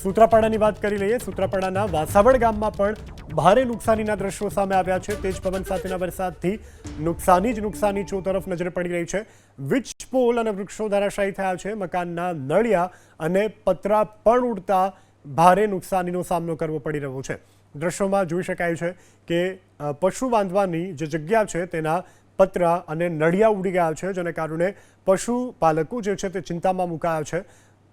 સૂત્રાપાડાની વાત કરી લઈએ. સૂત્રાપાડાના વાસાવડ ગામમાં પણ ભારે નુકસાનીના દ્રશ્યો સામે આવ્યા છે. તેજ પવન સાથેના વરસાદથી નુકસાની જ નુકસાની તરફ નજર પડી રહી છે. વીજ પોલ અને વૃક્ષો ધરાશાયી થયા છે. મકાનના નળિયા અને પતરા પણ ઉડતા ભારે નુકસાનીનો સામનો કરવો પડી રહ્યો છે. દ્રશ્યોમાં જોઈ શકાય છે કે પશુ બાંધવાની જે જગ્યા છે તેના પતરા અને નળિયા ઉડી ગયા છે, જેને કારણે પશુપાલકો જે છે તે ચિંતામાં મુકાયા છે.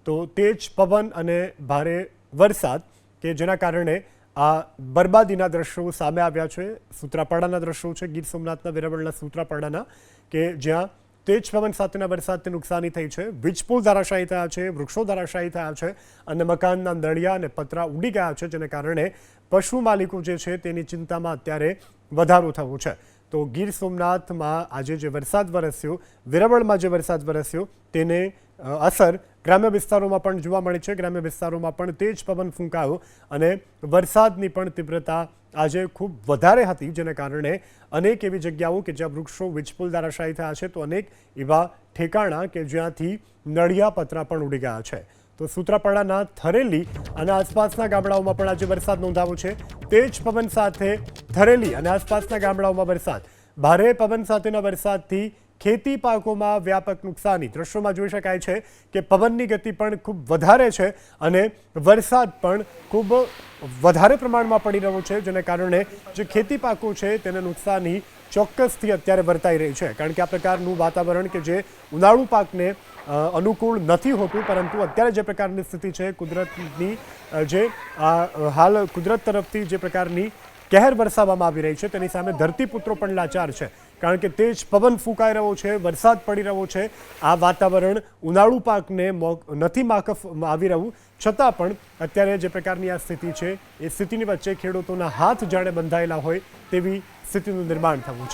તો તેજ પવન અને ભારે વરસાદ કે જેના કારણે આ બરબાદીના દ્રશ્યો સામે આવ્યા છે. સૂત્રાપાડાના દ્રશ્યો છે, ગીર સોમનાથના વેરાવળના સૂત્રાપાડાના, કે જ્યાં તેજ પવન સાથેના વરસાદથી નુકસાની થઈ છે. વીજપોલ ધરાશાયી થયા છે, વૃક્ષો ધરાશાયી થયા છે અને મકાનના નળિયા અને પતરા ઉડી ગયા છે, જેને કારણે પશુ માલિકો જે છે તેની ચિંતામાં અત્યારે વધારો થયો છે. તો ગીર સોમનાથમાં આજે જે વરસાદ વરસ્યો, વેરાવળમાં જે વરસાદ વરસ્યો, તેને અસર ગ્રામ્ય વિસ્તારોમાં પણ જોવા મળે છે. ગ્રામ્ય વિસ્તારોમાં પણ તેજ પવન ફૂંકાયો અને વરસાદની પણ તીવ્રતા આજે ખૂબ વધારે હતી, જેને કારણે અનેક એવી જગ્યાઓ કે જ્યાં વૃક્ષો વીજપોલ ધરાશાયી થયા છે, તો અનેક એવા ઠેકાણા કે જ્યાંથી નળિયા પતરા પણ ઉડી ગયા છે. તો સૂત્રાપાડાના થરેલી અને આસપાસના ગામડાઓમાં પણ આજે વરસાદ નોંધાયો છે. તેજ પવન સાથે થરેલી અને આસપાસના ગામડાઓમાં વરસાદ. ભારે પવન સાથેના વરસાદથી ખેતી પાકોમાં વ્યાપક નુકસાની દ્રશ્યોમાં જોઈ શકાય છે કે પવનની ગતિ પણ ખૂબ વધારે છે અને વરસાદ પણ ખૂબ વધારે પ્રમાણમાં પડી રહ્યો છે, જેને કારણે જે ખેતી પાકો છે તેને નુકસાની ચોક્કસથી અત્યારે વર્તાઈ રહી છે. કારણ કે આ પ્રકારનું વાતાવરણ કે જે ઉનાળુ પાકને અનુકૂળ નથી હોતું, પરંતુ અત્યારે જે પ્રકારની સ્થિતિ છે કુદરતની, જે હાલ કુદરત તરફથી જે પ્રકારની કહેર વરસાવવામાં આવી રહી છે તેની સામે ધરતીપુત્રો પણ લાચાર છે. કારણ કે તેજ પવન ફૂંકાઈ રહ્યો છે, વરસાદ પડી રહ્યો છે. આ વાતાવરણ ઉનાળુ પાકને નથી માકફ આવી રહ્યું, છતાં પણ અત્યારે જે પ્રકારની આ સ્થિતિ છે એ સ્થિતિની વચ્ચે ખેડૂતોના હાથ જાણે બંધાયેલા હોય તેવી સ્થિતિનું નિર્માણ થયું છે.